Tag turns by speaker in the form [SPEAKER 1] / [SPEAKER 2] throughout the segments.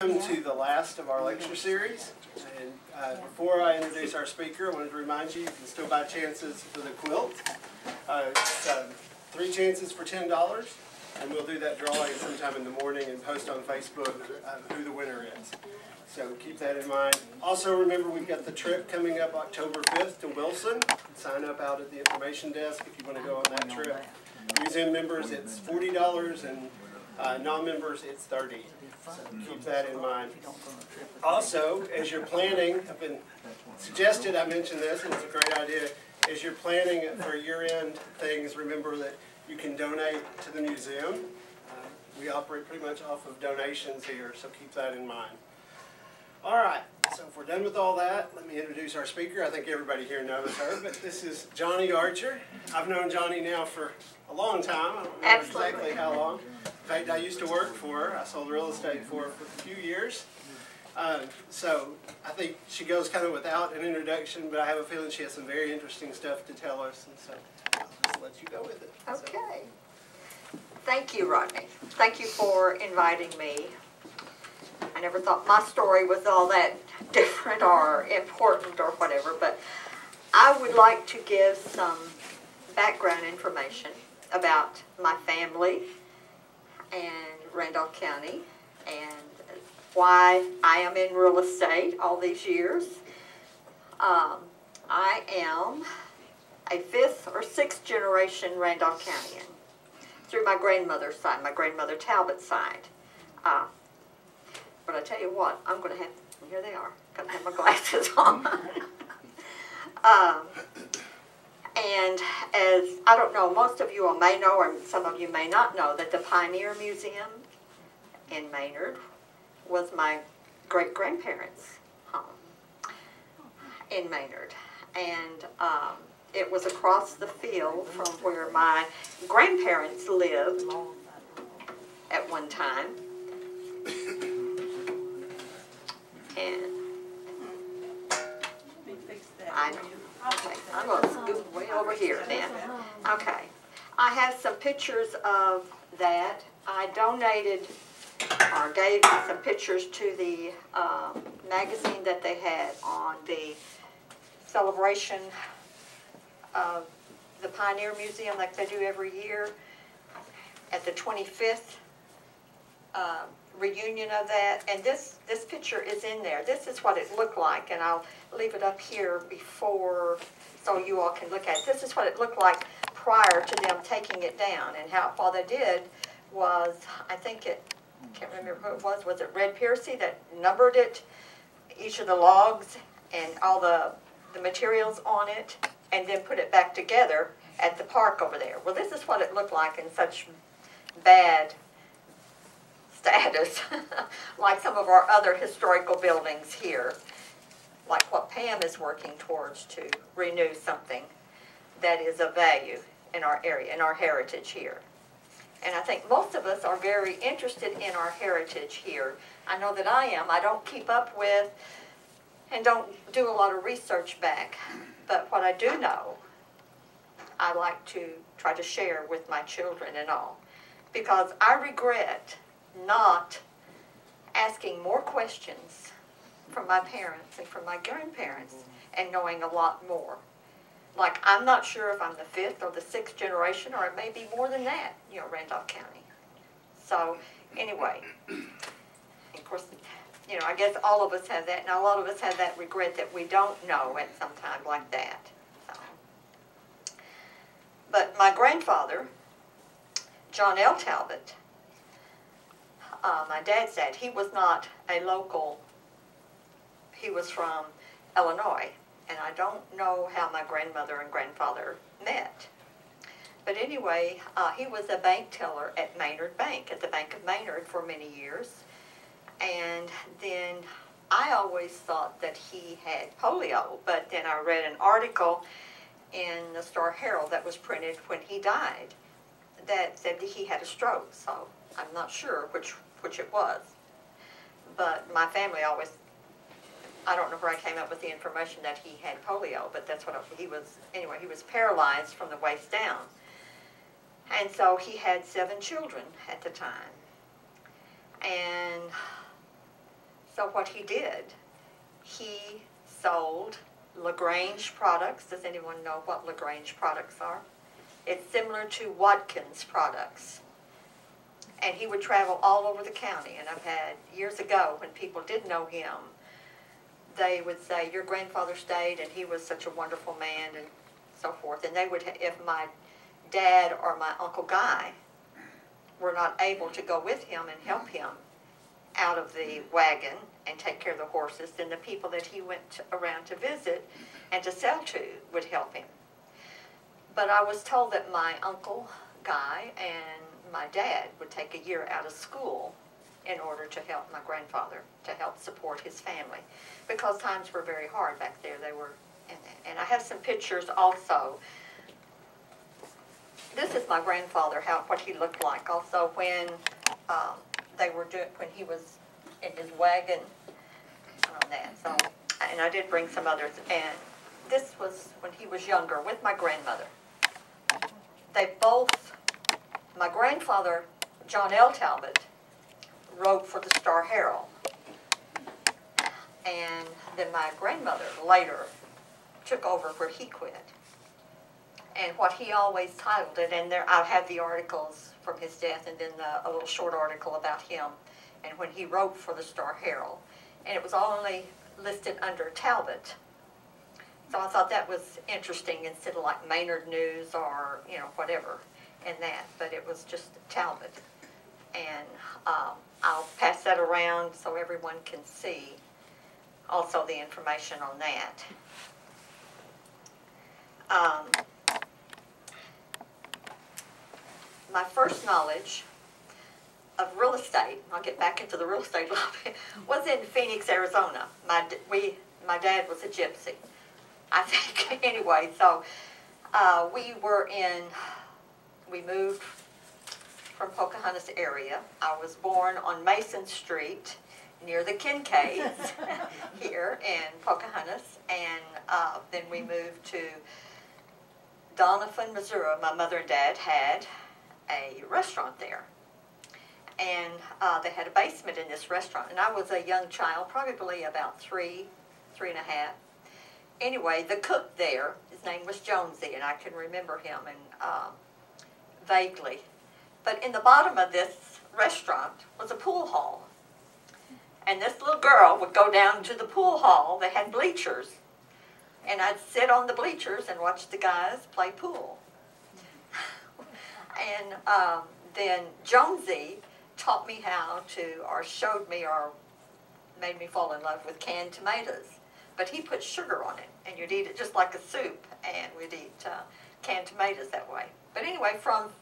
[SPEAKER 1] Welcome to the last of our lecture series. And before I introduce our speaker, I wanted to remind you can still buy chances for the quilt. It's 3 chances for $10, and we'll do that drawing sometime in the morning and post on Facebook who the winner is. So keep that in mind. Also remember we've got the trip coming up October 5th to Wilson. Sign up out at the information desk if you want to go on that trip. Museum members it's $40 and non-members it's $30. So keep that in mind. Also, as you're planning, I've been suggested I mention this, and it's a great idea. As you're planning for year-end things, remember that you can donate to the museum. We operate pretty much off of donations here, so keep that in mind. All right, so if we're done with all that, let me introduce our speaker. I think everybody here knows her, but this is Johnnie Archer. I've known Johnnie now for a long time. I don't remember exactly how long. In fact, I used to work for her. I sold real estate for her for a few years. So I think she goes kind of without an introduction, but I have a feeling she has some very interesting stuff to tell us, and so I'll just let you go with it.
[SPEAKER 2] Okay. Thank you, Rodney. Thank you for inviting me. I never thought my story was all that different or important or whatever, but I would like to give some background information about my family and Randolph County and why I am in real estate all these years. I am a 5th or 6th generation Randolph Countyan through my grandmother's side, my grandmother Talbot's side. But I tell you what, I'm going to have, here they are, got to have my glasses on. And as, I don't know, most of you all may know, or some of you may not know, that the Pioneer Museum in Maynard was my great-grandparents' home in Maynard. And it was across the field from where my grandparents lived at one time. And I know. Okay, I'm going to scoot way over here then. Okay. I have some pictures of that. I donated or gave some pictures to the magazine that they had on the celebration of the Pioneer Museum like they do every year at the 25th reunion of that, and this picture is in there. This is what it looked like, and I'll leave it up here before so you all can look at it. This is what it looked like prior to them taking it down, and how what they did was, I think it, I can't remember who it was it Red Piercy that numbered it, each of the logs and all the materials on it, and then put it back together at the park over there. Well, this is what it looked like in such bad status, like some of our other historical buildings here, like what Pam is working towards to renew something that is of value in our area, in our heritage here. And I think most of us are very interested in our heritage here. I know that I am. I don't keep up with and don't do a lot of research back, but what I do know, I like to try to share with my children and all, because I regret not asking more questions from my parents and from my grandparents and knowing a lot more. Like, I'm not sure if I'm the 5th or the 6th generation, or it may be more than that, you know, Randolph County. So, anyway, of course, you know, I guess all of us have that, and a lot of us have that regret that we don't know at some time like that. So. But my grandfather, John L. Talbot, my dad's dad, he was not a local, he was from Illinois, and I don't know how my grandmother and grandfather met. But anyway, he was a bank teller at Maynard Bank, at the Bank of Maynard for many years. And then I always thought that he had polio, but then I read an article in the Star Herald that was printed when he died that said that he had a stroke, so I'm not sure which it was. But my family always, I don't know where I came up with the information that he had polio, but that's what he was, anyway, he was paralyzed from the waist down. And so he had 7 children at the time. And So what he did, he sold LaGrange products. Does anyone know what LaGrange products are? It's similar to Watkins products. And he would travel all over the county. And I've had, years ago, when people did know him, they would say, your grandfather stayed and he was such a wonderful man and so forth. And they would, if my dad or my Uncle Guy were not able to go with him and help him out of the wagon and take care of the horses, then the people that he went around to visit and to sell to would help him. But I was told that my Uncle Guy and my dad would take a year out of school in order to help my grandfather, to help support his family, because times were very hard back there. They were, and I have some pictures also. This is my grandfather, what he looked like. Also, when when he was in his wagon on that. So, and I did bring some others. And this was when he was younger with my grandmother. They both, my grandfather, John L. Talbot, wrote for the Star-Herald. And then my grandmother later took over where he quit. And what he always titled it, and there I have the articles from his death, and then a little short article about him, and when he wrote for the Star-Herald, and it was only listed under Talbot. So I thought that was interesting, instead of like Maynard News or whatever, and that, but it was just Talbot. And I'll pass that around so everyone can see also the information on that. My first knowledge of real estate, I'll get back into the real estate a little bit, was in Phoenix, Arizona. My dad was a gypsy, I think. Anyway, so we moved from Pocahontas area. I was born on Mason Street near the Kincaids here in Pocahontas, and then we moved to Doniphan, Missouri. My mother and dad had a restaurant there, and they had a basement in this restaurant, and I was a young child, probably about three and a half. Anyway, the cook there, his name was Jonesy, and I can remember him and vaguely. But in the bottom of this restaurant was a pool hall, and this little girl would go down to the pool hall. They had bleachers, and I'd sit on the bleachers and watch the guys play pool. And then Jonesy taught me how to, or showed me, or made me fall in love with canned tomatoes. But he put sugar on it, and you'd eat it just like a soup, and we'd eat canned tomatoes that way. But anyway, from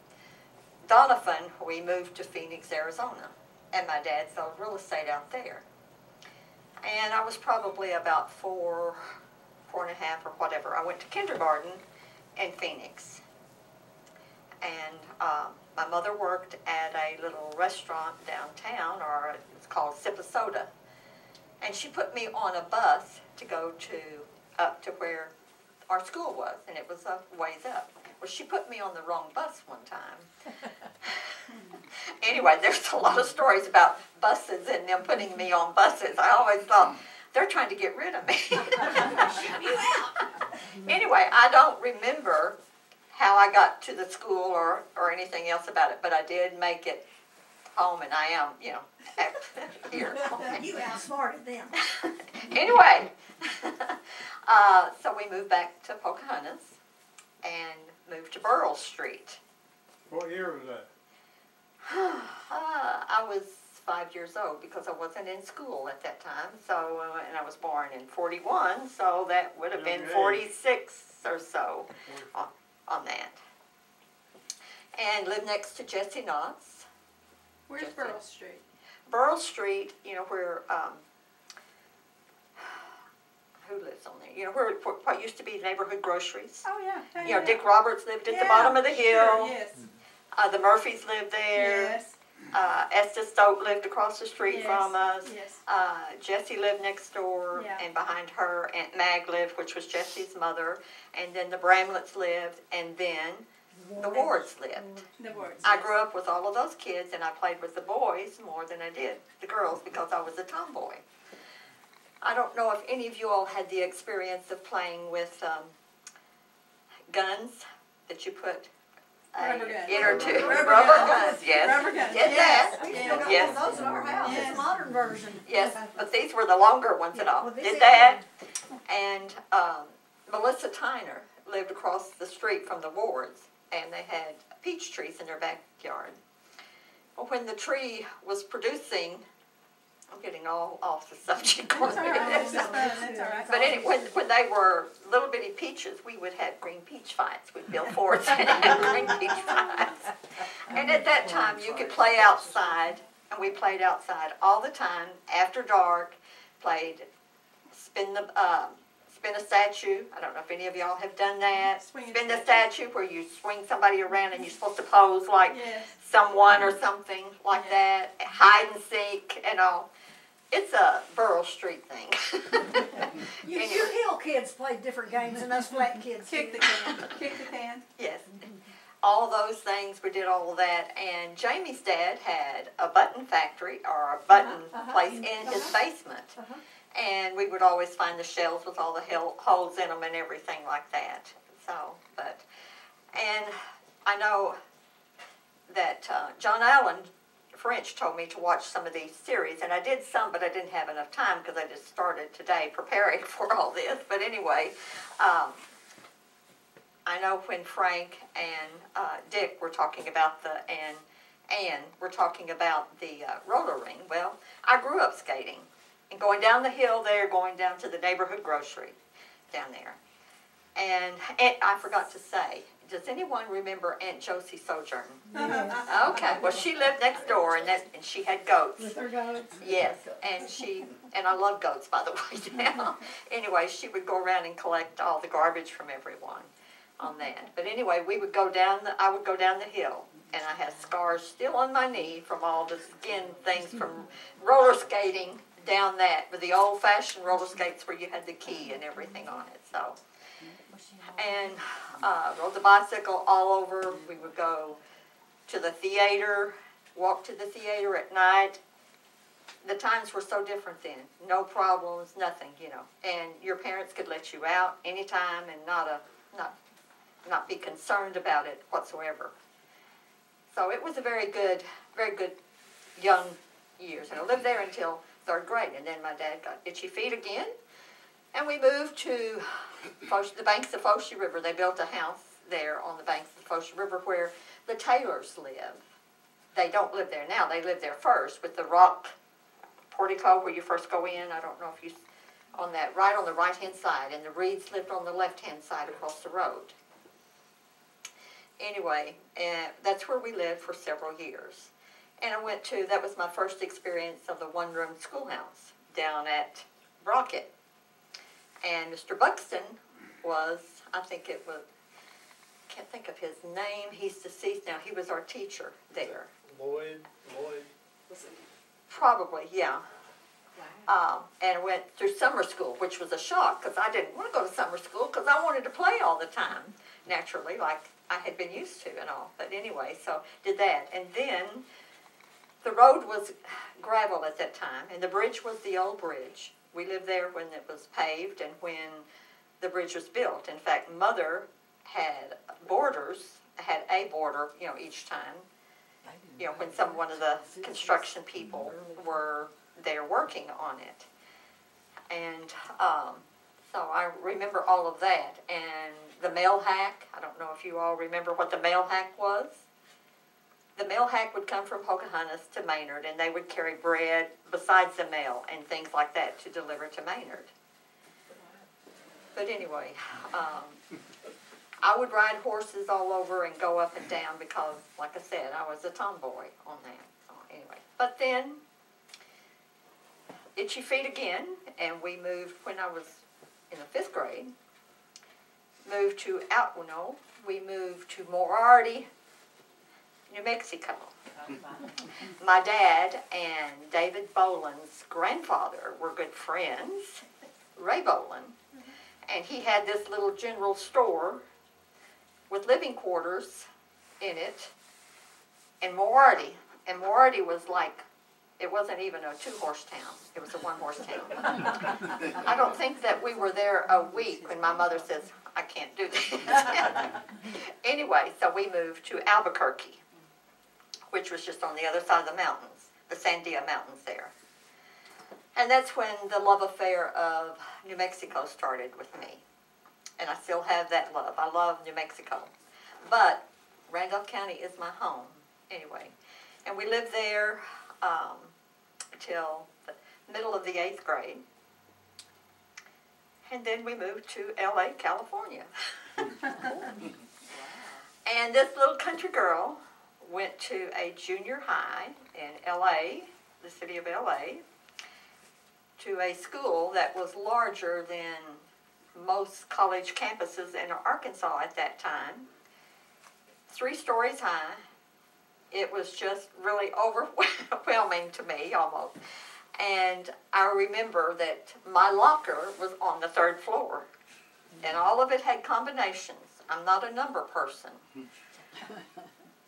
[SPEAKER 2] Doniphan, we moved to Phoenix, Arizona, and my dad sold real estate out there. And I was probably about four and a half or whatever. I went to kindergarten in Phoenix. And my mother worked at a little restaurant downtown, or it's called Sip a Soda. And she put me on a bus to go up to where our school was, and it was a ways up. Well, she put me on the wrong bus one time. Anyway, there's a lot of stories about buses and them putting me on buses. I always thought, they're trying to get rid of me. Anyway, I don't remember how I got to the school or anything else about it, but I did make it home, and I am, here.
[SPEAKER 3] You outsmarted them.
[SPEAKER 2] Anyway, so we moved back to Pocahontas and moved to Burrell Street.
[SPEAKER 4] What year was that?
[SPEAKER 2] I was 5 years old because I wasn't in school at that time. So, and I was born in 41, so that would have been 46 or so on that. And lived next to Jesse Knott's.
[SPEAKER 3] Where's Burrell Street?
[SPEAKER 2] Burrell Street, where, who lives on there? Where what used to be neighborhood groceries.
[SPEAKER 3] Oh, yeah.
[SPEAKER 2] Dick Roberts lived at the bottom of the hill.
[SPEAKER 3] Sure, yes.
[SPEAKER 2] The Murphys lived there.
[SPEAKER 3] Yes.
[SPEAKER 2] Estes Stoke lived across the street
[SPEAKER 3] Yes.
[SPEAKER 2] from us.
[SPEAKER 3] Yes.
[SPEAKER 2] Jessie lived next door,
[SPEAKER 3] Yeah.
[SPEAKER 2] and behind her, Aunt Mag lived, which was Jessie's mother. And then the Bramletts lived, and then the Wards lived.
[SPEAKER 3] The Wards.
[SPEAKER 2] I grew up with all of those kids, and I played with the boys more than I did the girls because I was a tomboy. I don't know if any of you all had the experience of playing with guns that you put
[SPEAKER 3] Rubber guns.
[SPEAKER 2] in or two.
[SPEAKER 3] Rubber
[SPEAKER 2] Rubber
[SPEAKER 3] guns.
[SPEAKER 2] guns, yes.
[SPEAKER 3] Rubber guns.
[SPEAKER 2] Get
[SPEAKER 3] Yes.
[SPEAKER 2] that?
[SPEAKER 3] We
[SPEAKER 2] Yes.
[SPEAKER 3] still got
[SPEAKER 2] Yes.
[SPEAKER 3] one of those in our house.
[SPEAKER 2] Yes.
[SPEAKER 3] It's a modern version.
[SPEAKER 2] Yes, but these were the longer ones and all.
[SPEAKER 3] Well, this
[SPEAKER 2] Did
[SPEAKER 3] is
[SPEAKER 2] that. And Melissa Tyner lived across the street from the Wards, and they had peach trees in their backyard. Well, when the tree was producing, I'm getting all off the subject.
[SPEAKER 3] That's all right. That's all right.
[SPEAKER 2] But anyway, when they were little bitty peaches, we would have green peach fights. We'd build forts and have green peach fights. And at that time, you could play outside, and we played outside all the time. After dark, played spin a statue. I don't know if any of y'all have done that. Spin the statue where you swing somebody around and you're supposed to pose like
[SPEAKER 3] Yes.
[SPEAKER 2] someone or something like that. Hide and seek and all. It's a Burrell Street thing.
[SPEAKER 3] You hill kids played different games than us flat kids
[SPEAKER 5] Kick the
[SPEAKER 3] did.
[SPEAKER 5] can. Kick the can.
[SPEAKER 2] Yes. All those things, we did all of that. And Jamie's dad had a button factory or a button place in his basement. And we would always find the shells with all the holes in them and everything like that. So, and I know that John Allen French told me to watch some of these series, and I did some, but I didn't have enough time because I just started today preparing for all this. But anyway, I know when Frank and Dick were talking about and Ann were talking about the roller ring. Well, I grew up skating and going down the hill there, going down to the neighborhood grocery down there. And I forgot to say, does anyone remember Aunt Josie Sojourn?
[SPEAKER 3] Yes.
[SPEAKER 2] Okay, well she lived next door and she had goats.
[SPEAKER 3] With her goats.
[SPEAKER 2] Yes, and I love goats, by the way, now. Anyway, she would go around and collect all the garbage from everyone on that. But anyway, I would go down the hill, and I had scars still on my knee from all the skin things from roller skating down that, with the old-fashioned roller skates where you had the key and everything on it, so. And rode the bicycle all over. We would go to the theater, walk to the theater at night. The times were so different then. No problems, nothing, you know. And your parents could let you out anytime and not be concerned about it whatsoever. So it was a very good young years. And I lived there until 3rd grade. And then my dad got itchy feet again. And we moved to the banks of Fochie River. They built a house there on the banks of the Fochie River where the Taylors live. They don't live there now. They lived there first with the rock portico where you first go in. I don't know if you, right on the right-hand side. And the Reeds lived on the left-hand side across the road. Anyway, that's where we lived for several years. And that was my first experience of the one-room schoolhouse down at Brockett. And Mr. Buxton was, can't think of his name, he's deceased now, he was our teacher there.
[SPEAKER 1] Lloyd.
[SPEAKER 2] Probably, yeah. And I went through summer school, which was a shock, because I didn't want to go to summer school, because I wanted to play all the time, naturally, like I had been used to and all. But anyway, so did that. And then the road was gravel at that time, and the bridge was the old bridge. We lived there when it was paved and when the bridge was built. In fact, Mother had a border, each time, when one of the construction people were there working on it. And so I remember all of that. And the mail hack, I don't know if you all remember what the mail hack was. The mail hack would come from Pocahontas to Maynard, and they would carry bread besides the mail and things like that to deliver to Maynard. But anyway, I would ride horses all over and go up and down because, like I said, I was a tomboy on that. So anyway, but then itchy feet again, and we moved when I was in the 5th grade. We moved to Moriarty, New Mexico. My dad and David Boland's grandfather were good friends, Ray Boland, and he had this little general store with living quarters in it in Moriarty. And Moriarty was like, It wasn't even a 2-horse town. It was a 1-horse town. I don't think that we were there a week when my mother says, I can't do this. Anyway, so we moved to Albuquerque, which was just on the other side of the mountains, the Sandia Mountains there. And that's when the love affair of New Mexico started with me. And I still have that love. I love New Mexico. But Randolph County is my home, anyway. And we lived there till the middle of the 8th grade. And then we moved to LA, California. And this little country girl went to a junior high in LA, the city of LA, to a school that was larger than most college campuses in Arkansas at that time. 3 stories high. It was just really overwhelming to me, almost. And I remember that my locker was on the 3rd floor. And all of it had combinations. I'm not a number person.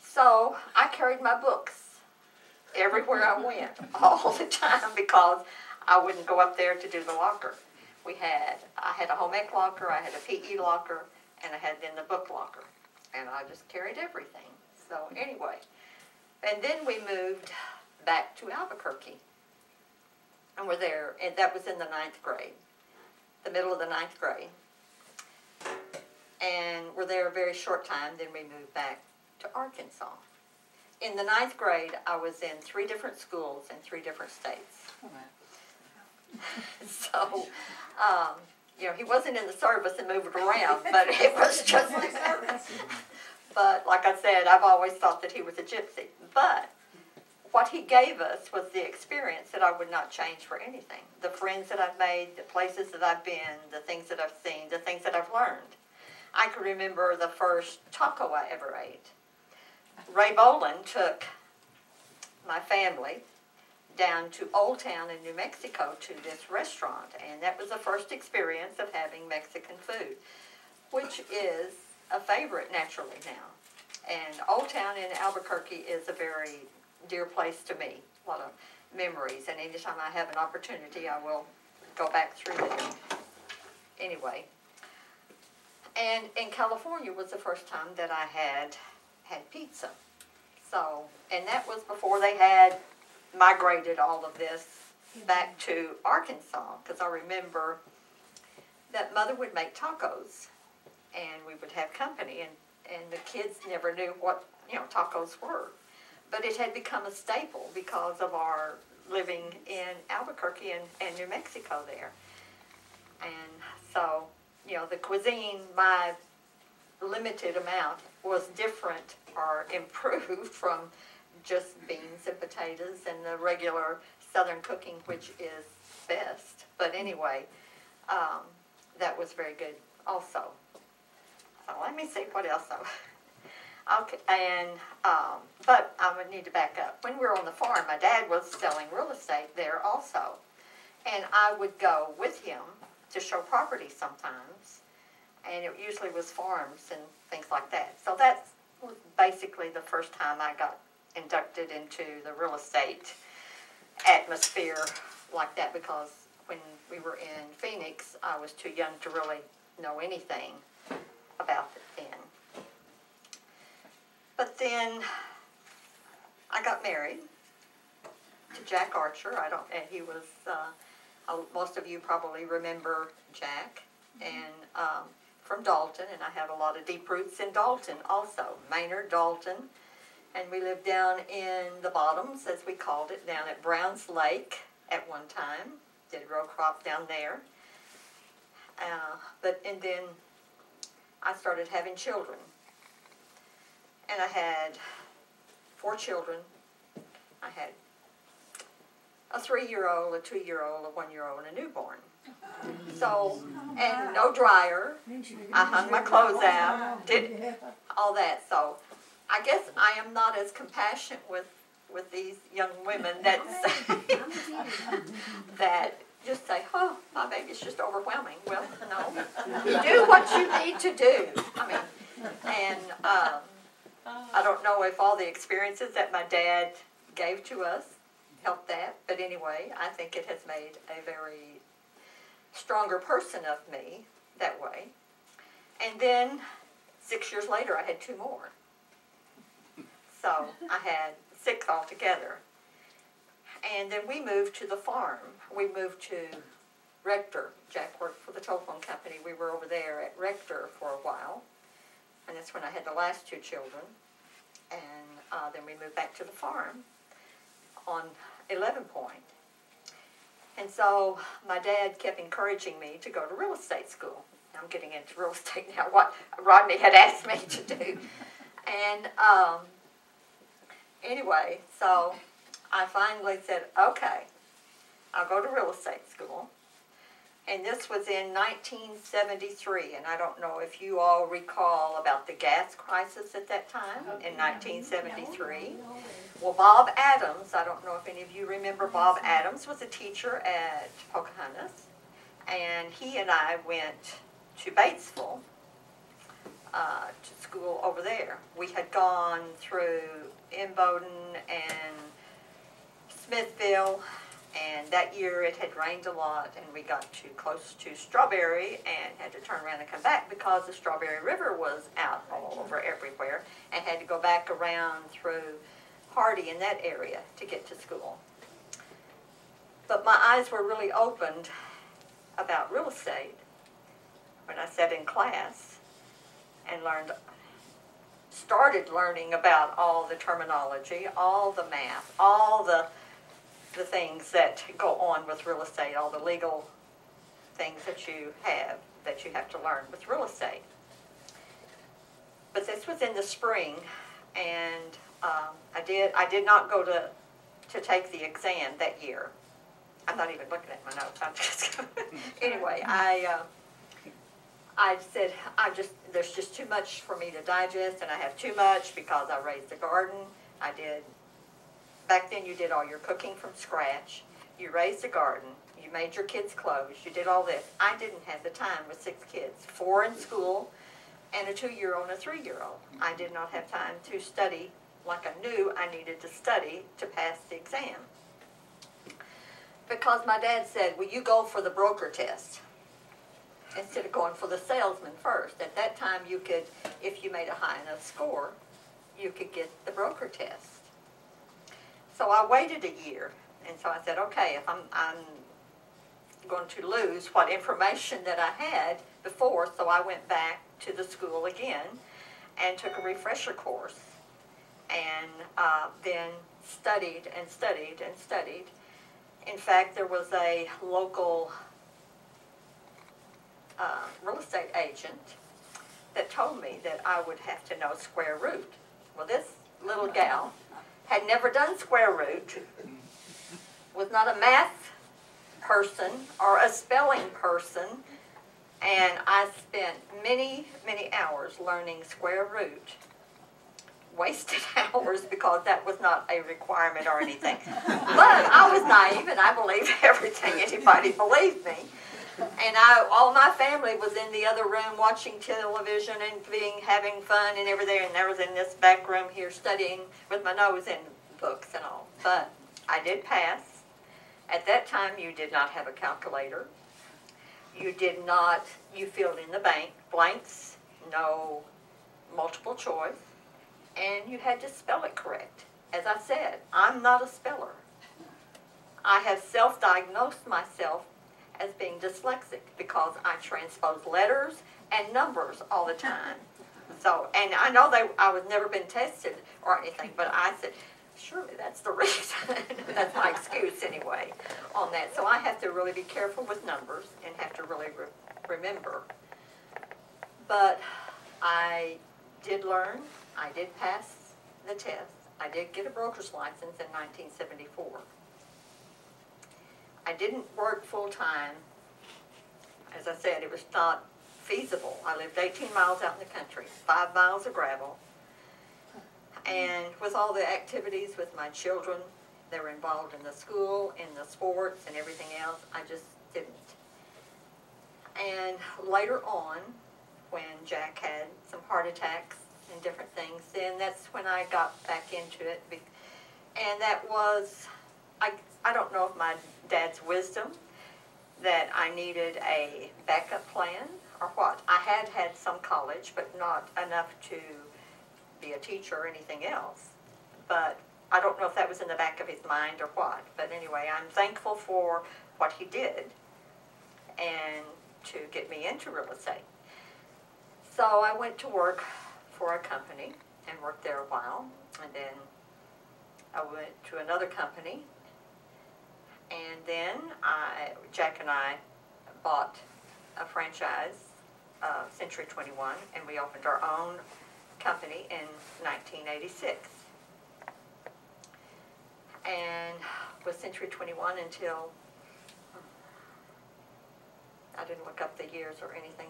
[SPEAKER 2] So I carried my books everywhere I went, all the time, because I wouldn't go up there to do the locker. I had a home ec locker, I had a PE locker, and I had then the book locker. And I just carried everything. So anyway, and then we moved back to Albuquerque. And we're there, and that was in the 9th grade, the middle of the 9th grade. And we're there a very short time, then we moved back to Arkansas. In the 9th grade, I was in 3 different schools in 3 different states. So, you know, he wasn't in the service and moved around, but it was just, but like I said, I've always thought that he was a gypsy. But what he gave us was the experience that I would not change for anything. The friends that I've made, the places that I've been, the things that I've seen, the things that I've learned. I can remember the first taco I ever ate. Ray Boland took my family down to Old Town in New Mexico to this restaurant, and that was the first experience of having Mexican food, which is a favorite naturally now. And Old Town in Albuquerque is a very dear place to me, a lot of memories, and anytime I have an opportunity I will go back through there. Anyway, and in California was the first time that I had pizza. So, and that was before they had migrated all of this back to Arkansas, because I remember that Mother would make tacos, and we would have company, and the kids never knew what, you know, tacos were. But it had become a staple because of our living in Albuquerque and New Mexico there. And so, you know, the cuisine, my limited amount, was different or improved from just beans and potatoes and the regular Southern cooking, which is best. But anyway, that was very good also. So let me see what else. Okay, and but I would need to back up. When we were on the farm, my dad was selling real estate there also, and I would go with him to show property sometimes, and it usually was farms and things like that. So that was basically the first time I got inducted into the real estate atmosphere like that, because when we were in Phoenix, I was too young to really know anything about it then. But then I got married to Jack Archer. And he was, most of you probably remember Jack, and from Dalton, and I have a lot of deep roots in Dalton also, Maynard, Dalton. And we lived down in the bottoms, as we called it, down at Browns Lake at one time. Did row crop down there. And then I started having children. And I had 4 children. I had a 3-year-old, a 2-year-old, a 1-year-old, and a newborn. So, and no dryer. I hung my clothes out, did all that. So, I guess I am not as compassionate with these young women that say, that just say, oh, my baby's just overwhelming. Well, no. You do what you need to do. I mean, and I don't know if all the experiences that my dad gave to us helped that. But anyway, I think it has made a very stronger person of me that way. And then 6 years later, I had 2 more. So I had 6 altogether. And then we moved to the farm. We moved to Rector. Jack worked for the telephone company. We were over there at Rector for a while. And that's when I had the last 2 children. And then we moved back to the farm on 11 Point. And so my dad kept encouraging me to go to real estate school. I'm getting into real estate now, what Rodney had asked me to do. And anyway, so I finally said, okay, I'll go to real estate school. And this was in 1973, and I don't know if you all recall about the gas crisis at that time, in 1973. Well, Bob Adams, I don't know if any of you remember Bob Adams, was a teacher at Pocahontas, and he and I went to Batesville, to school over there. We had gone through Imboden and Smithville, and that year it had rained a lot, and we got too close to Strawberry and had to turn around and come back because the Strawberry River was out all over everywhere, and had to go back around through Hardy in that area to get to school. But my eyes were really opened about real estate when I sat in class and started learning about all the terminology, all the math, all the things that go on with real estate, all the legal things that you have to learn with real estate. But this was in the spring, and I did not go to take the exam that year. I'm not even looking at my notes. I'm just anyway. I said there's just too much for me to digest, and I have too much because I raised a garden. Back then you did all your cooking from scratch. You raised a garden. You made your kids' clothes. You did all this. I didn't have the time with 6 kids, 4 in school, and a 2-year-old and a 3-year-old. I did not have time to study like I knew I needed to study to pass the exam. Because my dad said, well, you go for the broker test instead of going for the salesman first. At that time, you could, if you made a high enough score, you could get the broker test. So I waited a year, and so I said, okay, if I'm going to lose what information that I had before, so I went back to the school again and took a refresher course, and then studied and studied and studied. In fact, there was a local real estate agent that told me that I would have to know square root. Well, this little gal had never done square root, was not a math person or a spelling person, and I spent many, many hours learning square root. Wasted hours because that was not a requirement or anything. But I was naive, and I believed everything anybody believed me. And all my family was in the other room watching television and having fun and everything, and I was in this back room here studying with my nose in books and all. But I did pass. At that time, you did not have a calculator. You filled in the blanks, no multiple choice, and you had to spell it correct. As I said, I'm not a speller. I have self-diagnosed myself as being dyslexic because I transpose letters and numbers all the time. So, and I know I was never been tested or anything, but I said, surely that's the reason. That's my excuse anyway on that. So I have to really be careful with numbers and have to really remember. But I did learn. I did pass the test. I did get a broker's license in 1974. I didn't work full-time. As I said, it was not feasible. I lived 18 miles out in the country, 5 miles of gravel. And with all the activities with my children, they were involved in the school, in the sports, and everything else, I just didn't. And later on, when Jack had some heart attacks and different things, then that's when I got back into it. And that was I don't know if my dad's wisdom that I needed a backup plan or what. I had had some college, but not enough to be a teacher or anything else. But I don't know if that was in the back of his mind or what. But anyway, I'm thankful for what he did and to get me into real estate. So I went to work for a company and worked there a while. And then I went to another company. And then Jack and I bought a franchise, Century 21, and we opened our own company in 1986. And with Century 21 until, I didn't look up the years or anything.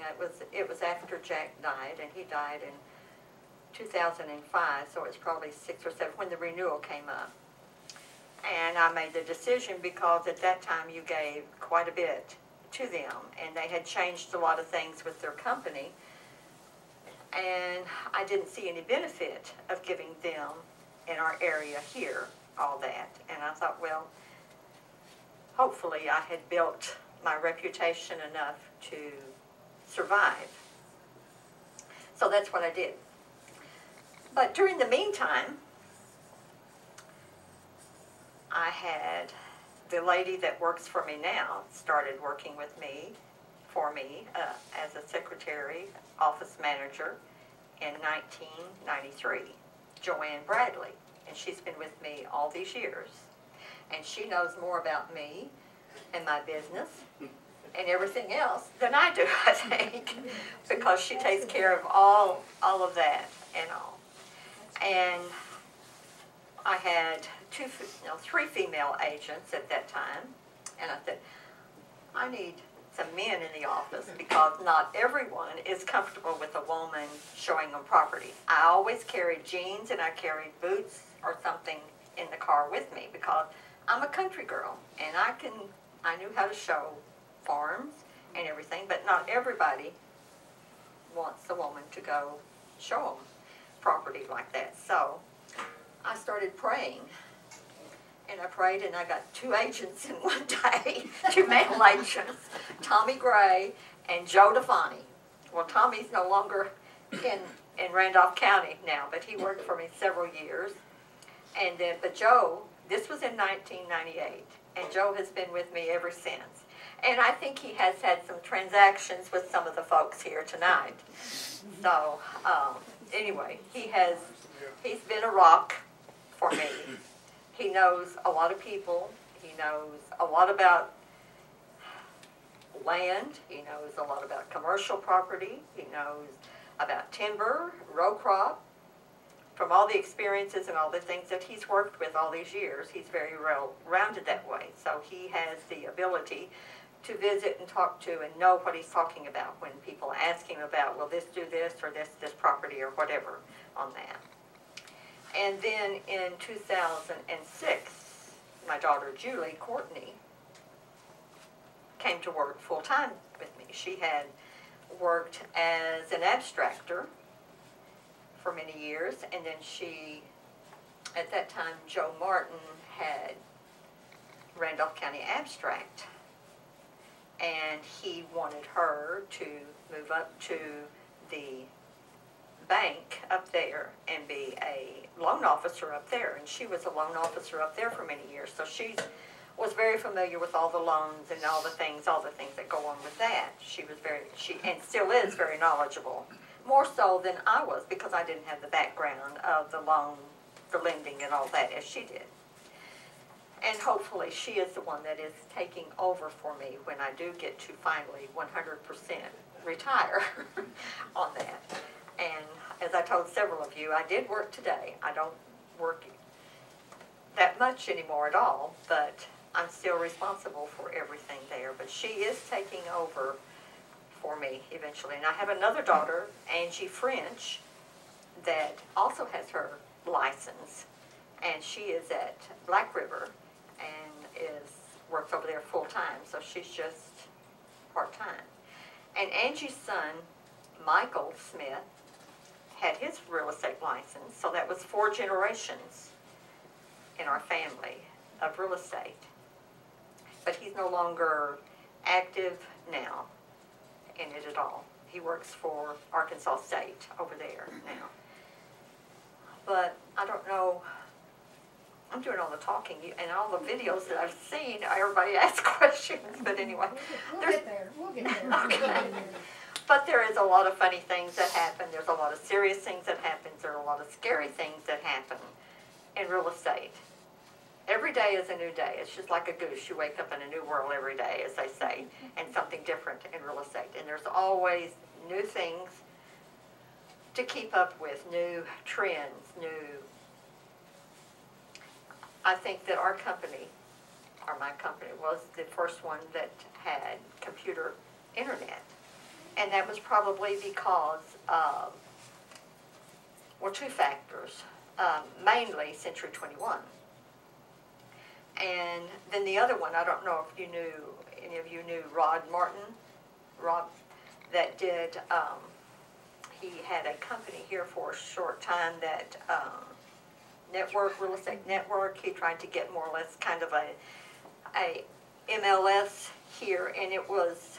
[SPEAKER 2] It was after Jack died, and he died in 2005, so it's probably 6 or 7 when the renewal came up. And I made the decision because at that time you gave quite a bit to them, and they had changed a lot of things with their company, and I didn't see any benefit of giving them in our area here all that. And I thought, well, hopefully I had built my reputation enough to survive. So that's what I did. But during the meantime, I had the lady that works for me now started working with me, as a secretary, office manager in 1993, Joanne Bradley. And she's been with me all these years. And she knows more about me and my business and everything else than I do, I think, because she takes care of all of that and all. And I had 3 female agents at that time, and I said, I need some men in the office because not everyone is comfortable with a woman showing them property. I always carried jeans and I carried boots or something in the car with me because I'm a country girl and I knew how to show farms and everything, but not everybody wants a woman to go show them property like that. So I started praying, and I prayed, and I got 2 agents in one day, 2 male agents, Tommy Gray and Joe Defani. Well, Tommy's no longer in Randolph County now, but he worked for me several years. And then, but Joe, this was in 1998, and Joe has been with me ever since. And I think he has had some transactions with some of the folks here tonight. So, anyway, he's been a rock for me. He knows a lot of people. He knows a lot about land. He knows a lot about commercial property. He knows about timber, row crop. From all the experiences and all the things that he's worked with all these years, he's very well-rounded that way. So he has the ability to visit and talk to and know what he's talking about when people ask him about, will this do this or this property or whatever on that. And then in 2006, my daughter Julie Courtney came to work full-time with me. She had worked as an abstractor for many years, and then at that time, Joe Martin had Randolph County Abstract, and he wanted her to move up to the bank up there and be a loan officer up there, and she was a loan officer up there for many years, so she was very familiar with all the loans and all the things that go on with that. She and still is very knowledgeable, more so than I was, because I didn't have the background of the loan, the lending and all that as she did. And hopefully she is the one that is taking over for me when I do get to finally 100% retire on that. And as I told several of you, I did work today. I don't work that much anymore at all, but I'm still responsible for everything there. But she is taking over for me eventually. And I have another daughter, Angie French, that also has her license, and she is at Black River and works over there full-time, so she's just part-time. And Angie's son, Michael Smith, had his real estate license, so that was 4 generations in our family of real estate. But he's no longer active now in it at all. He works for Arkansas State over there now. But I don't know, I'm doing all the talking, and all the videos that I've seen, everybody asks questions, but anyway.
[SPEAKER 3] We'll get there. We'll get there.
[SPEAKER 2] Okay. But there is a lot of funny things that happen. There's a lot of serious things that happen. There are a lot of scary things that happen in real estate. Every day is a new day. It's just like a goose. You wake up in a new world every day, as they say, and something different in real estate. And there's always new things to keep up with, new trends, I think that our company, or my company, was the first one that had computer internet. And that was probably because of, well, two factors, mainly Century 21. And then the other one, I don't know if you knew, any of you knew Rod Martin, that did, he had a company here for a short time that, real estate network. He tried to get more or less kind of a MLS here, and it was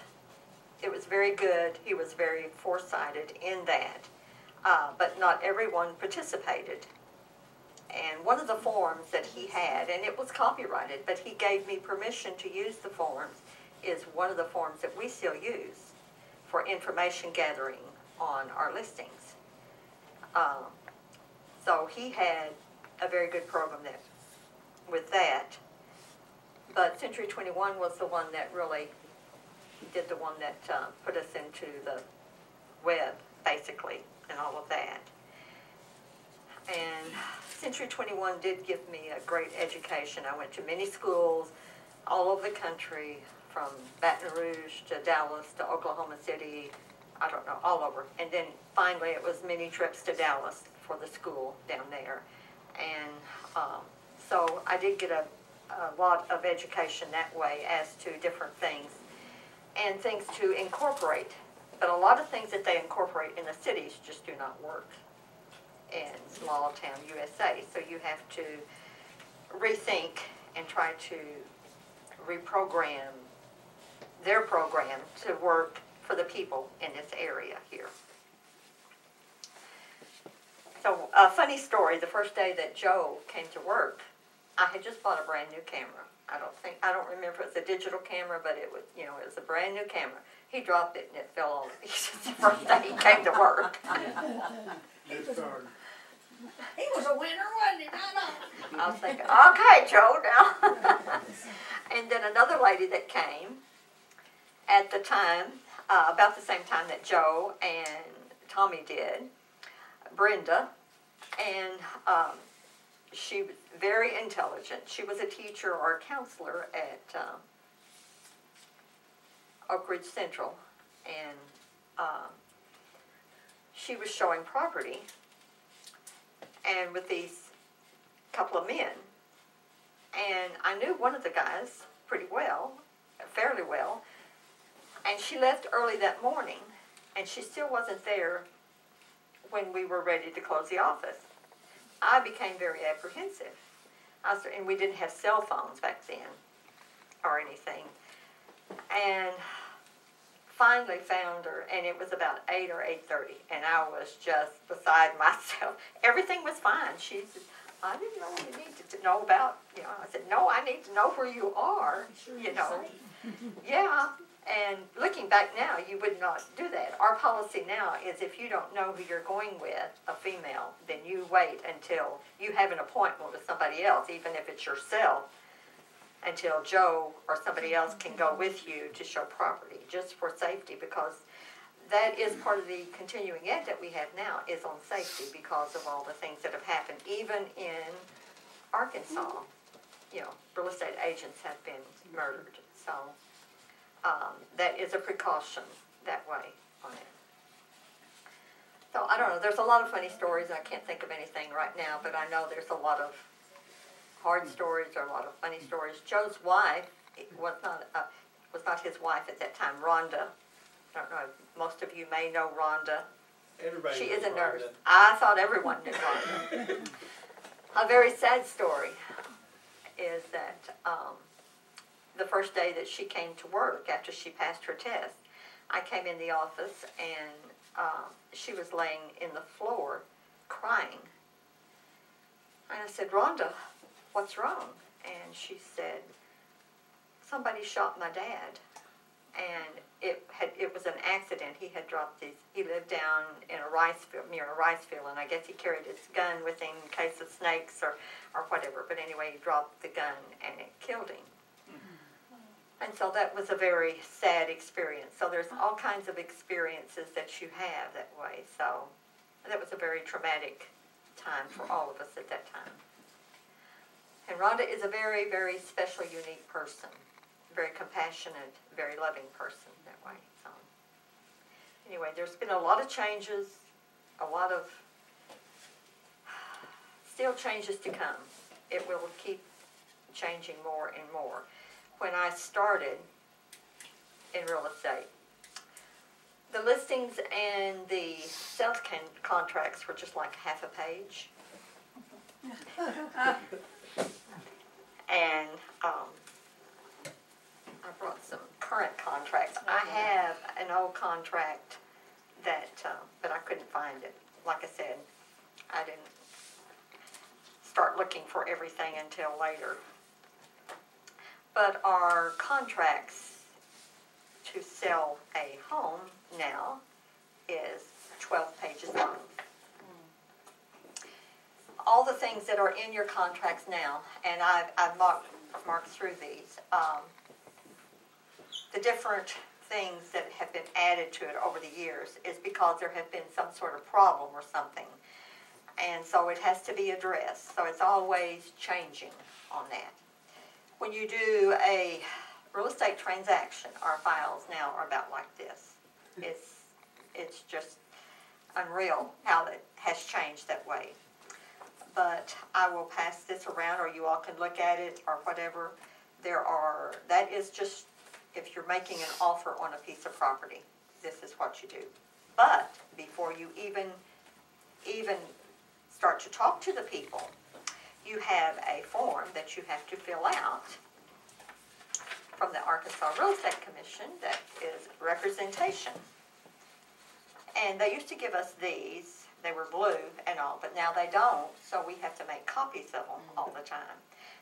[SPEAKER 2] very good. He was very foresighted in that, but not everyone participated. And one of the forms that he had, and it was copyrighted, but he gave me permission to use the forms, is one of the forms that we still use for information gathering on our listings. So he had a very good program with that. But Century 21 was the one that really did the one that put us into the web, basically, and all of that. And Century 21 did give me a great education. I went to many schools all over the country, from Baton Rouge to Dallas to Oklahoma City, I don't know, all over. And then finally it was many trips to Dallas for the school down there. And so I did get a lot of education that way as to different things and things to incorporate. But a lot of things that they incorporate in the cities just do not work in small town USA. So you have to rethink and try to reprogram their program to work for the people in this area here. So a funny story, the first day that Joe came to work, I had just bought a brand new camera. I don't remember if it was a digital camera, but it was, it was a brand new camera. He dropped it and it fell all to pieces the first day he came to work.
[SPEAKER 3] He was a winner, wasn't he? I know.
[SPEAKER 2] I was thinking, okay, Joe, now. And then another lady that came at the time, about the same time that Joe and Tommy did, Brenda, and she was very intelligent. She was a teacher or a counselor at Oak Ridge Central, and she was showing property, and with these couple of men, and I knew one of the guys pretty well, fairly well, and she left early that morning, and she still wasn't there when we were ready to close the office. I became very apprehensive. And we didn't have cell phones back then or anything. And finally found her, and it was about 8 or 8:30, and I was just beside myself. Everything was fine. She said, I didn't know you needed to know about, I said, no, I need to know where you are, Yeah. And looking back now, you would not do that. Our policy now is if you don't know who you're going with, a female, then you wait until you have an appointment with somebody else, even if it's yourself, until Joe or somebody else can go with you to show property, just for safety, because that is part of the continuing ed that we have now, is on safety because of all the things that have happened, even in Arkansas. Real estate agents have been murdered, so that is a precaution that way on it. So I don't know, there's a lot of funny stories. I can't think of anything right now, but I know there's a lot of hard stories or a lot of funny stories. Joe's wife was not his wife at that time, Rhonda. I don't know, most of you may know Rhonda.
[SPEAKER 1] Everybody
[SPEAKER 2] She
[SPEAKER 1] knows
[SPEAKER 2] is a nurse.
[SPEAKER 1] Rhonda.
[SPEAKER 2] I thought everyone knew Rhonda. A very sad story is that the first day that she came to work after she passed her test, I came in the office and she was laying in the floor crying. And I said, "Rhonda, what's wrong?" And she said, "Somebody shot my dad." And it was an accident. He had dropped he lived down in a rice field, near a rice field, and I guess he carried his gun with him in case of snakes or whatever. But anyway, he dropped the gun and it killed him. And so that was a very sad experience. So there's all kinds of experiences that you have that way. So that was a very traumatic time for all of us at that time. And Rhonda is a very, very special, unique person. Very compassionate, very loving person that way. So anyway, there's been a lot of changes, a lot of still changes to come. It will keep changing more and more. When I started in real estate, the listings and the sales contracts were just like half a page. And I brought some current contracts. I have an old contract that, but I couldn't find it. Like I said, I didn't start looking for everything until later. But our contracts to sell a home now is 12 pages long. All the things that are in your contracts now, and I've marked through these, the different things that have been added to it over the years is because there have been some sort of problem or something. And so it has to be addressed. So it's always changing on that. When you do a real estate transaction, our files now are about like this. It's just unreal how it has changed that way. But I will pass this around, or you all can look at it, or whatever. That is just, if you're making an offer on a piece of property, this is what you do. But before you even start to talk to the people, you have a form that you have to fill out from the Arkansas Real Estate Commission that is representation. And they used to give us these. They were blue and all, but now they don't, so we have to make copies of them all the time.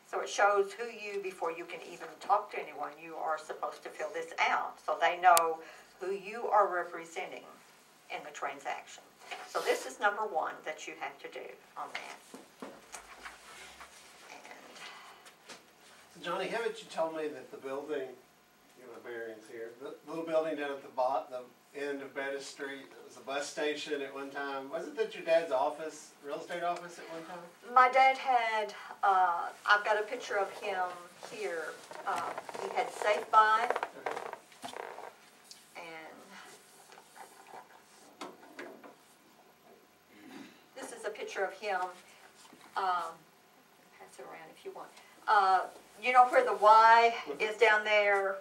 [SPEAKER 2] So it shows who before you can even talk to anyone, you are supposed to fill this out, so they know who you are representing in the transaction. So this is number one that you have to do on that. And
[SPEAKER 1] Johnny, haven't you told me that the building, you know, bearings here, the little building down at the end of Bettis Street, it was a bus station at one time. Wasn't that your dad's office, real estate office at one time?
[SPEAKER 2] my dad had, I've got a picture of him here. He had Safe Buy, and this is a picture of him. Pass it around if you want. You know where the Y is down there?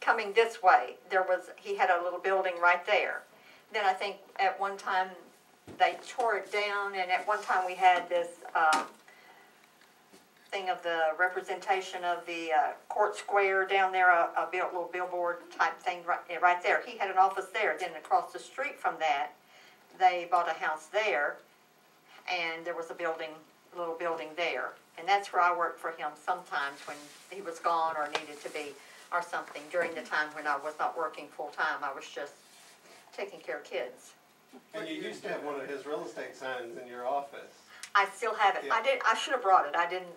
[SPEAKER 2] Coming this way, he had a little building right there. Then I think at one time they tore it down, and at one time we had this thing of the representation of the court square down there, a little billboard type thing right there. He had an office there. Then across the street from that, they bought a house there, and there was a little building there. And that's where I worked for him sometimes when he was gone or needed to be, or something, during the time when I was not working full-time. I was just taking care of kids.
[SPEAKER 1] And you used to have one of his real estate signs in your office.
[SPEAKER 2] I still have it.
[SPEAKER 1] Yeah.
[SPEAKER 2] I should have brought it. I didn't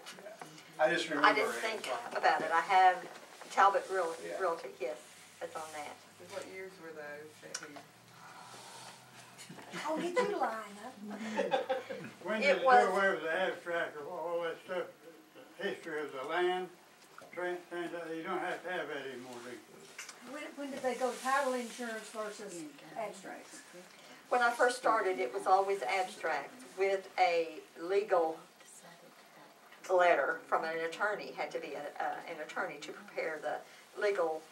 [SPEAKER 1] I just remember
[SPEAKER 2] think about it. I have Talbot Realty, yes, it's on that.
[SPEAKER 5] What years were those that he?
[SPEAKER 3] Oh, get your line up.
[SPEAKER 4] When
[SPEAKER 2] It
[SPEAKER 4] did it do
[SPEAKER 2] was-
[SPEAKER 4] away with the abstract of all that stuff, the history of the land, you don't have to have that anymore, do you?
[SPEAKER 3] When did they go title insurance versus abstracts?
[SPEAKER 2] When I first started, it was always abstract with a legal letter from an attorney. Had to be an attorney to prepare the legal,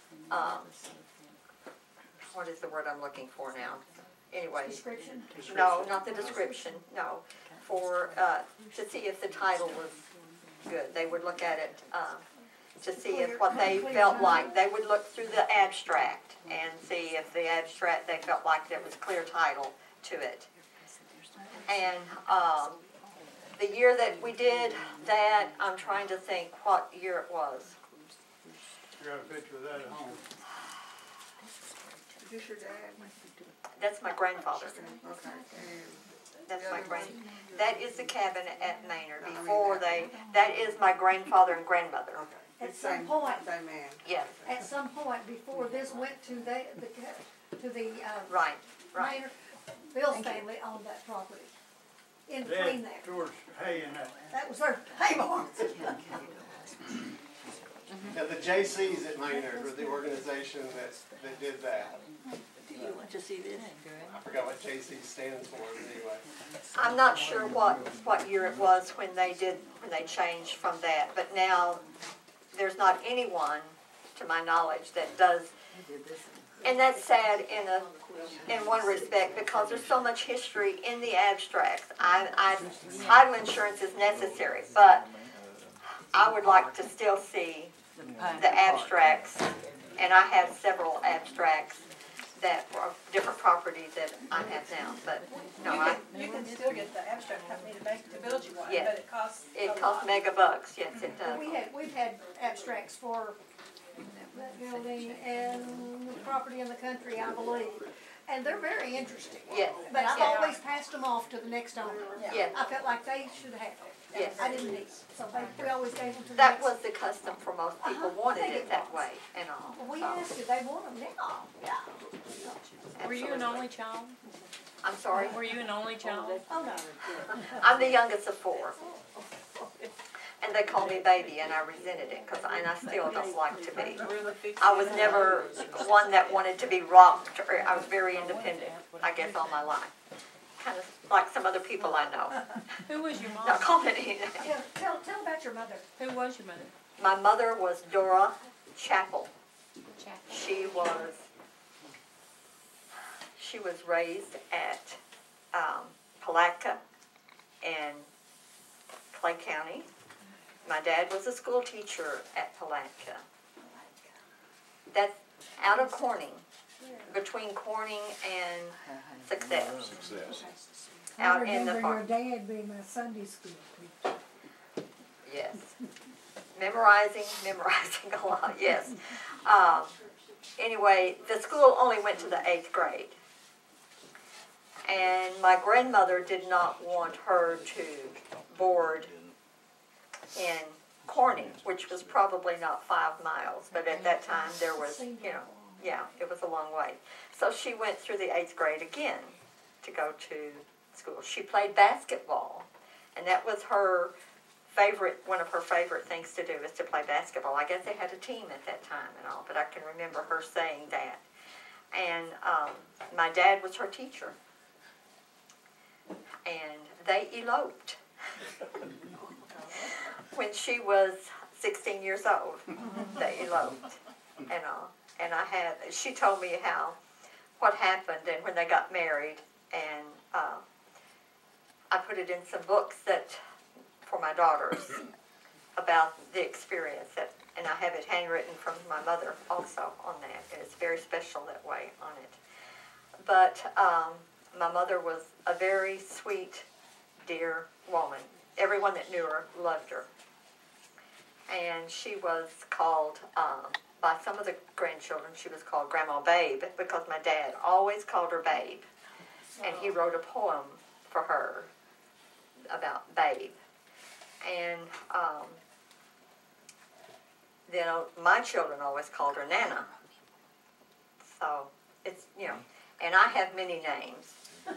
[SPEAKER 2] what is the word I'm looking for now? Anyway.
[SPEAKER 3] Description?
[SPEAKER 2] No, not the description, no. for, to see if the title was good. They would look at it, to see if what they felt like. They would look through the abstract and see if the abstract, they felt like there was clear title to it. And, the year that we did that, I'm trying to think what year it was.
[SPEAKER 4] You got a picture of that at home?
[SPEAKER 5] Is this your dad?
[SPEAKER 2] That's my grandfather.
[SPEAKER 5] Okay.
[SPEAKER 2] That's my that is the cabin at Maynard before that is my grandfather and grandmother.
[SPEAKER 3] At some point,
[SPEAKER 5] Same man.
[SPEAKER 2] Yes,
[SPEAKER 3] at some point before this went to the
[SPEAKER 2] right.
[SPEAKER 3] Maynard, Bill's family owned that property. In between there.
[SPEAKER 4] George Hay and that.
[SPEAKER 3] That was their hay barn.
[SPEAKER 1] Now, the JCs at Maynard were the organization that did that.
[SPEAKER 6] Do you want to see this?
[SPEAKER 1] I forgot what JC stands for, but anyway.
[SPEAKER 2] I'm not sure what year it was when they changed from that, but now there's not anyone, to my knowledge, that does. And that's sad in one respect because there's so much history in the abstracts. Title insurance is necessary, but I would like to still see the abstracts, and I have several abstracts that were different properties that I have now. But no,
[SPEAKER 7] You can still get the abstract company to build you one,
[SPEAKER 2] Yes.
[SPEAKER 7] but it costs
[SPEAKER 2] it costs mega bucks. Yes, it does.
[SPEAKER 3] We've had abstracts for that building and the property in the country, I believe. And they're very interesting.
[SPEAKER 2] Yes.
[SPEAKER 3] But I've
[SPEAKER 2] Yeah.
[SPEAKER 3] always passed them off to the next owner.
[SPEAKER 2] Yes.
[SPEAKER 3] I felt like they should have it.
[SPEAKER 2] Yes.
[SPEAKER 3] I didn't need it, so we always gave them to the
[SPEAKER 2] That
[SPEAKER 3] next.
[SPEAKER 2] was the custom for most people, wanted it that way and all.
[SPEAKER 3] We
[SPEAKER 2] So,
[SPEAKER 3] asked if they want them now. Yeah.
[SPEAKER 8] Were you an only child?
[SPEAKER 2] I'm sorry?
[SPEAKER 8] Were you an only child?
[SPEAKER 3] Oh, no.
[SPEAKER 2] I'm the youngest of 4. And they call me baby, and I resented it, and I still don't like to be. I was never one that wanted to be rocked, or I was very independent, I guess, all my life. Kind of like some other people I know.
[SPEAKER 8] Who was your mom?
[SPEAKER 2] Not calling anything.
[SPEAKER 3] Tell about your mother.
[SPEAKER 8] Who was your mother?
[SPEAKER 2] My mother was Dora Chappell.
[SPEAKER 8] Chapel.
[SPEAKER 2] She was raised at Palatka and Clay County. My dad was a school teacher at Palatka. That's out of Corning, between Corning and Success. Out in the park.
[SPEAKER 3] dad being my Sunday school teacher.
[SPEAKER 2] Yes. Memorizing a lot, yes. Anyway, the school only went to the 8th grade. And my grandmother did not want her to board in Corning, which was probably not 5 miles, but at that time there was, yeah, it was a long way. So she went through the 8th grade again to go to school. She played basketball, and that was her one of her favorite things to do is to play basketball. I guess they had a team at that time and all, but I can remember her saying that. And my dad was her teacher. And they eloped when she was 16 years old. They eloped and all. And she told me what happened and when they got married, and I put it in some books for my daughters about the experience, and I have it handwritten from my mother also on that, and it's very special that way on it. But my mother was a very sweet, dear woman. Everyone that knew her loved her. And she was called, by some of the grandchildren, she was called Grandma Babe, because my dad always called her Babe. And he wrote a poem for her about Babe. And then my children always called her Nana. So it's, and I have many names.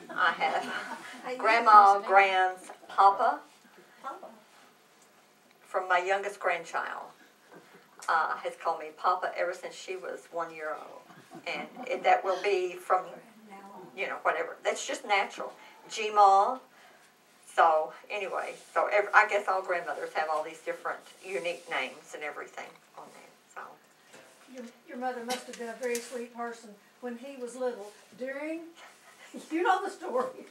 [SPEAKER 2] I have Grandma, Grams, Papa, from my youngest grandchild, has called me Papa ever since she was 1 year old. And that will be from, whatever. That's just natural. G-Ma. So anyway, I guess all grandmothers have all these different unique names and everything on there. So
[SPEAKER 3] Your mother must have been a very sweet person when he was little. You know the story.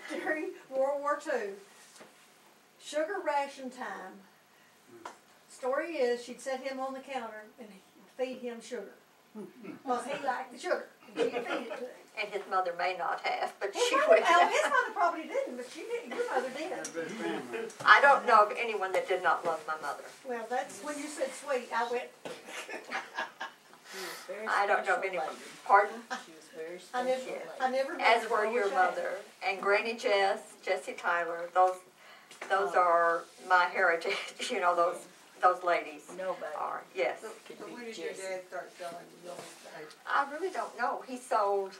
[SPEAKER 3] during World War II. Sugar ration time. Story is, she'd set him on the counter and feed him sugar. Because he liked the sugar. She'd feed it to him.
[SPEAKER 2] And his mother may not have, but
[SPEAKER 3] His
[SPEAKER 2] she
[SPEAKER 3] mother,
[SPEAKER 2] would.
[SPEAKER 3] well, his mother probably didn't, but she did. Your mother did.
[SPEAKER 4] That's best family.
[SPEAKER 2] I don't know of anyone that did not love my mother.
[SPEAKER 3] Well, that's when you said sweet, I went,
[SPEAKER 2] I don't know of anyone. Pardon?
[SPEAKER 6] She was very
[SPEAKER 3] I
[SPEAKER 6] special.
[SPEAKER 3] never, I never. met
[SPEAKER 2] As
[SPEAKER 3] her,
[SPEAKER 2] were
[SPEAKER 3] I
[SPEAKER 2] your
[SPEAKER 3] wish I had.
[SPEAKER 2] mother and Granny Jess, Jessie Tyler. Those are my heritage. You know, those ladies
[SPEAKER 6] Nobody
[SPEAKER 2] are. Yes.
[SPEAKER 6] could
[SPEAKER 5] So when
[SPEAKER 6] be
[SPEAKER 5] did your
[SPEAKER 6] Jesse.
[SPEAKER 5] dad start selling real estate?
[SPEAKER 2] I really don't know. He sold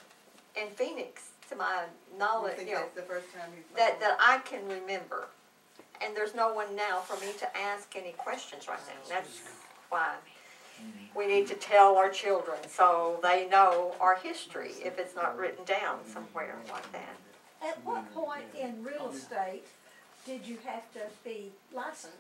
[SPEAKER 2] in Phoenix, to my
[SPEAKER 5] I
[SPEAKER 2] knowledge,
[SPEAKER 5] think
[SPEAKER 2] you know,
[SPEAKER 5] that's the first time he sold.
[SPEAKER 2] that I can remember. And there's no one now for me to ask any questions right now. That's why we need to tell our children so they know our history if it's not written down somewhere like that.
[SPEAKER 3] At what point in real estate did you have to be licensed?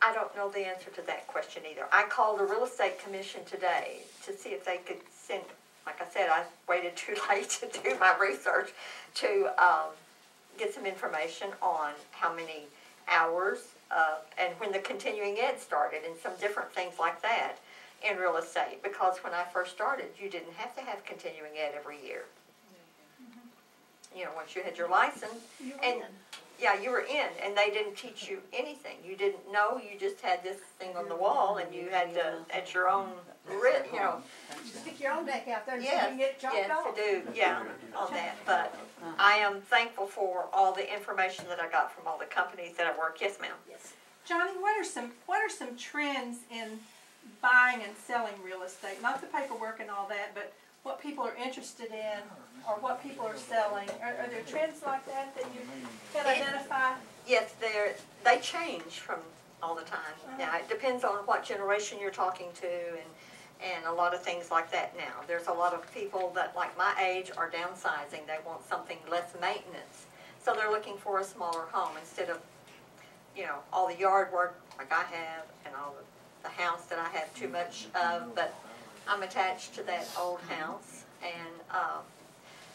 [SPEAKER 2] I don't know the answer to that question either. I called the real estate commission today to see if they could send, like I said, I waited too late to do my research to get some information on how many hours and when the continuing ed started and some different things like that in real estate. Because when I first started, you didn't have to have continuing ed every year. You know, once you had your license,
[SPEAKER 3] You
[SPEAKER 2] and
[SPEAKER 3] win.
[SPEAKER 2] yeah, you were in, and they didn't teach you anything. You didn't know. You just had this thing on the wall, and you had to, at your own risk, you know.
[SPEAKER 3] Stick your own neck out there and see if you
[SPEAKER 2] Yes,
[SPEAKER 3] can get it chopped
[SPEAKER 2] yes,
[SPEAKER 3] off.
[SPEAKER 2] to do, yeah, on that. But I am thankful for all the information that I got from all the companies that I work. Yes, ma'am.
[SPEAKER 7] Johnny, what are some trends in buying and selling real estate? Not the paperwork and all that, but what people are interested in or what people are selling. Are there trends like that that you can identify?
[SPEAKER 2] Yes, they change from all the time. Now, it depends on what generation you're talking to and a lot of things like that now. There's a lot of people that, like my age, are downsizing. They want something less maintenance. So they're looking for a smaller home instead of, you know, all the yard work like I have and all the house that I have too much of. But I'm attached to that old house and,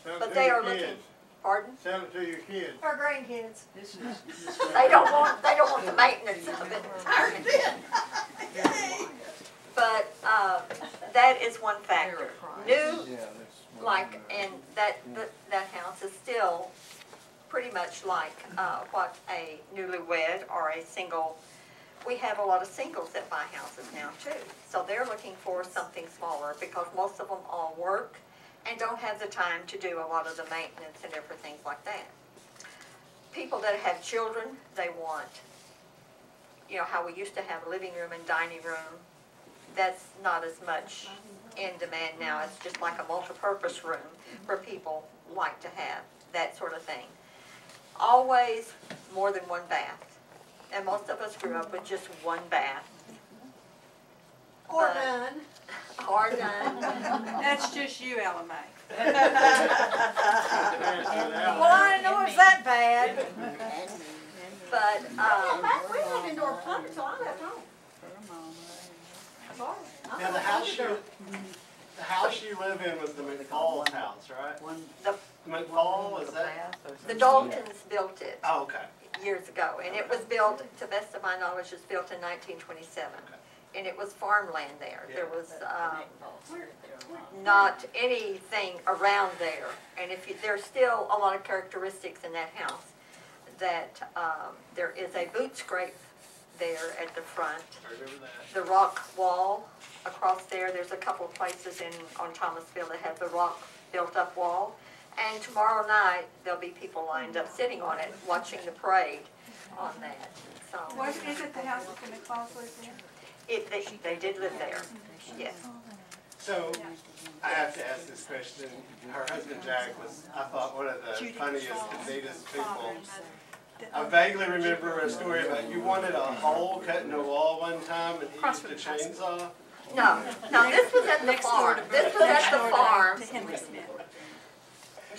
[SPEAKER 4] Sell it
[SPEAKER 2] but
[SPEAKER 4] to
[SPEAKER 2] they
[SPEAKER 4] your
[SPEAKER 2] are looking,
[SPEAKER 4] kids.
[SPEAKER 2] pardon?
[SPEAKER 4] Sell it to your kids.
[SPEAKER 3] Or grandkids.
[SPEAKER 2] They don't want the maintenance of it. But that is one factor. New, like, and that house is still pretty much like what a newlywed or a single. We have a lot of singles that buy houses now too. So they're looking for something smaller because most of them all work and don't have the time to do a lot of the maintenance and everything like that. People that have children, they want, you know, how we used to have a living room and dining room. That's not as much in demand now. It's just like a multi-purpose room where people like to have that sort of thing. Always more than one bath. And most of us grew up with just one bath.
[SPEAKER 3] Or none.
[SPEAKER 2] Or none.
[SPEAKER 7] That's just you, LMA.
[SPEAKER 3] Well, I didn't know it was that bad.
[SPEAKER 2] But,
[SPEAKER 3] Yeah, back we lived indoor plumbing until I left home. Sorry. I'm
[SPEAKER 1] Now,
[SPEAKER 3] not
[SPEAKER 1] the house you live in was the McFall's house, right?
[SPEAKER 2] the,
[SPEAKER 1] McFall, is that?
[SPEAKER 2] the Daltons built it
[SPEAKER 1] Oh, okay.
[SPEAKER 2] years ago. And it was built, to the best of my knowledge, it was built in 1927. And it was farmland there. There was not anything around there. And if you, there's still a lot of characteristics in that house. That there is a boot scrape there at the front.
[SPEAKER 1] I remember that.
[SPEAKER 2] The rock wall across there. There's a couple of places on Thomasville that have the rock built up wall. And tomorrow night there'll be people lined up sitting on it watching the parade on that. So
[SPEAKER 7] Is it the house that the McFalls lived in?
[SPEAKER 2] they did live there. Yes.
[SPEAKER 1] So, I have to ask this question. Her husband Jack was, I thought, one of the funniest and neatest people. I vaguely remember a story about you wanted a hole cut in the wall one time and he used a chainsaw.
[SPEAKER 2] No, this was at the farm. This was at the farm.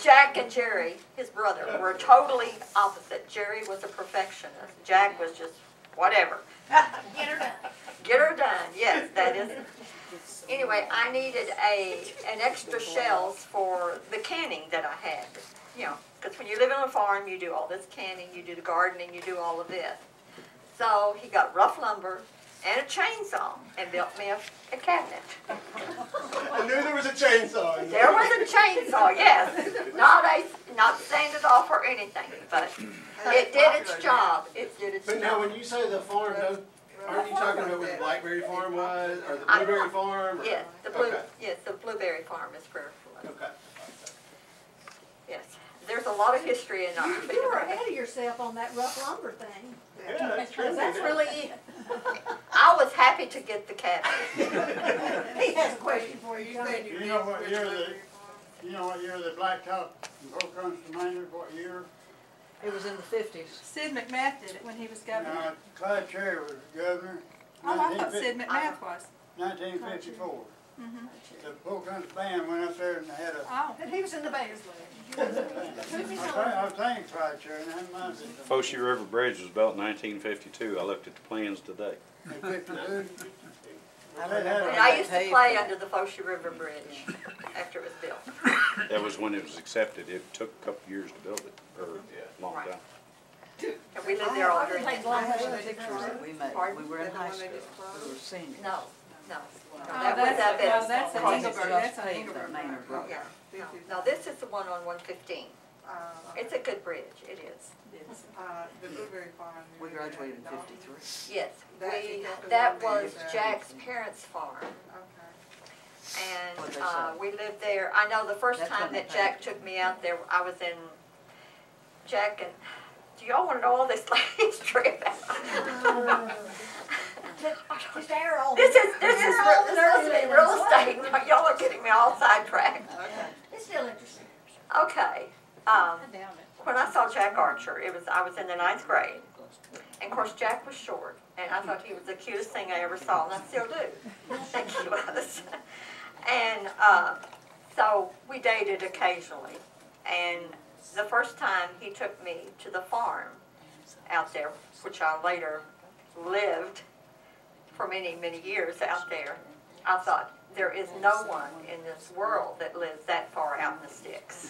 [SPEAKER 2] Jack and Jerry, his brother, were totally opposite. Jerry was a perfectionist. Jack was just whatever.
[SPEAKER 3] Get her done.
[SPEAKER 2] Get her done. Yes, that is. Anyway, I needed an extra shells for the canning that I had. You know, because when you live on a farm, you do all this canning, you do the gardening, you do all of this. So he got rough lumber and a chainsaw and built me a cabinet.
[SPEAKER 1] I knew there was a chainsaw in
[SPEAKER 2] There was a chainsaw, yes. Not sanded off or anything, but it did its job. It did its
[SPEAKER 1] But now,
[SPEAKER 2] job.
[SPEAKER 1] when you say the farm, aren't you talking about where the Blackberry Farm was, or the Blueberry Farm? Or?
[SPEAKER 2] Yes, the blueberry farm is where it was.
[SPEAKER 1] Okay.
[SPEAKER 2] Yes, there's a lot of history in our.
[SPEAKER 3] You were ahead of yourself on that rough lumber thing.
[SPEAKER 1] Yeah, that's true.
[SPEAKER 3] That's really it.
[SPEAKER 2] I was happy to get the cabinet.
[SPEAKER 3] He has a question for you, Johnny.
[SPEAKER 4] You know what year the blacktop in Pocahontas demanded, what year?
[SPEAKER 6] It was in the 50s.
[SPEAKER 7] Sid McMath did it when he was governor.
[SPEAKER 4] Clyde Cherry was governor.
[SPEAKER 7] Oh, I thought Sid McMath was.
[SPEAKER 4] 1954. The Pocahontas band went up there and they had a.
[SPEAKER 7] Oh.
[SPEAKER 3] And he was in the band.
[SPEAKER 4] I was thinking Clyde Cherry, and that might be.
[SPEAKER 9] Foshie River Bridge was built in 1952. I looked at the plans today.
[SPEAKER 2] I used to play under the Foshie River Bridge after it was built.
[SPEAKER 9] That was when it was accepted. It took a couple years to build it, or a long time.
[SPEAKER 2] And we lived there all during that
[SPEAKER 3] long
[SPEAKER 2] time.
[SPEAKER 6] Pictures that we made.
[SPEAKER 2] Pardon?
[SPEAKER 6] We were in high school. We were seniors.
[SPEAKER 2] No.
[SPEAKER 7] Oh, that's an Engelberg, that's an
[SPEAKER 6] Paved
[SPEAKER 7] Engelberg.
[SPEAKER 6] that Manor Brook.
[SPEAKER 2] Yeah. No, this is the one on 115. It's a good bridge, it is.
[SPEAKER 5] The Blueberry Farm.
[SPEAKER 6] We graduated in 53.
[SPEAKER 2] Yes,
[SPEAKER 5] That
[SPEAKER 2] that was
[SPEAKER 5] is,
[SPEAKER 2] Jack's parents' farm.
[SPEAKER 5] Okay.
[SPEAKER 6] What'd
[SPEAKER 2] And
[SPEAKER 6] they say?
[SPEAKER 2] we lived there. I know the first
[SPEAKER 6] That's
[SPEAKER 2] time
[SPEAKER 6] when they
[SPEAKER 2] that Jack took me out there, I was in Jack and, do y'all want to know all this history about?
[SPEAKER 3] Just air all
[SPEAKER 2] This is supposed to be real estate. Y'all are getting me all sidetracked.
[SPEAKER 3] It's still interesting.
[SPEAKER 2] Okay. When I saw Jack Archer, I was in the 9th grade. And of course, Jack was short, and I thought he was the cutest thing I ever saw, and I still do. I think he was. And so we dated occasionally. And the first time he took me to the farm out there, which I later lived for many, many years out there, I thought, there is no one in this world that lives that far out in the sticks.
[SPEAKER 4] His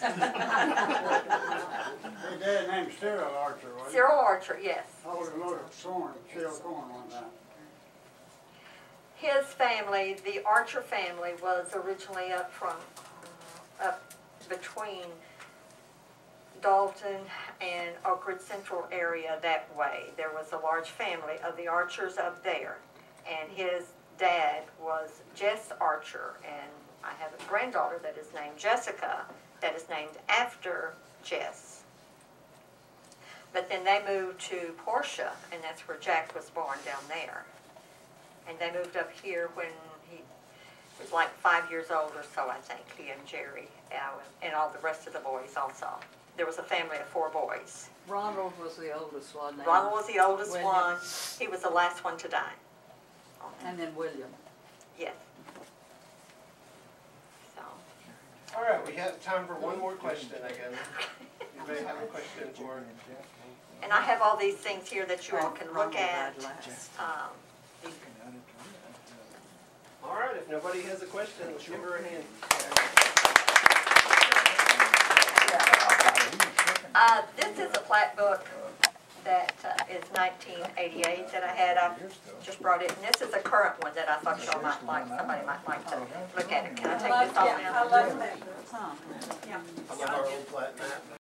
[SPEAKER 4] dad named Cyril Archer, wasn't he?
[SPEAKER 2] Cyril Archer, yes.
[SPEAKER 4] Hold a load of corn, shelled corn one time.
[SPEAKER 2] His family, the Archer family, was originally up between Dalton and Oak Ridge Central area that way. There was a large family of the Archers up there, and his dad was Jess Archer, and I have a granddaughter that is named Jessica, that is named after Jess. But then they moved to Portia, and that's where Jack was born, down there. And they moved up here when he was like 5 years old or so, I think, he and Jerry, and all the rest of the boys also. There was a family of 4 boys.
[SPEAKER 6] Ronald was the oldest one.
[SPEAKER 2] Ronald was the oldest
[SPEAKER 6] William.
[SPEAKER 2] one. He was the last one to die.
[SPEAKER 6] And then William.
[SPEAKER 2] Yes. So,
[SPEAKER 1] All right, we have time for one more question, I guess. Anybody have a question for?
[SPEAKER 2] and I have all these things here that you all can look at.
[SPEAKER 1] All right, if nobody has a question, let's give her a hand.
[SPEAKER 2] This is a plat book that is 1988 that I had. I just brought it, and this is a current one that I thought y'all might like. Somebody might like to look at it. Can I take this off now?
[SPEAKER 7] I love that.
[SPEAKER 6] Huh.
[SPEAKER 1] I love our old plat map.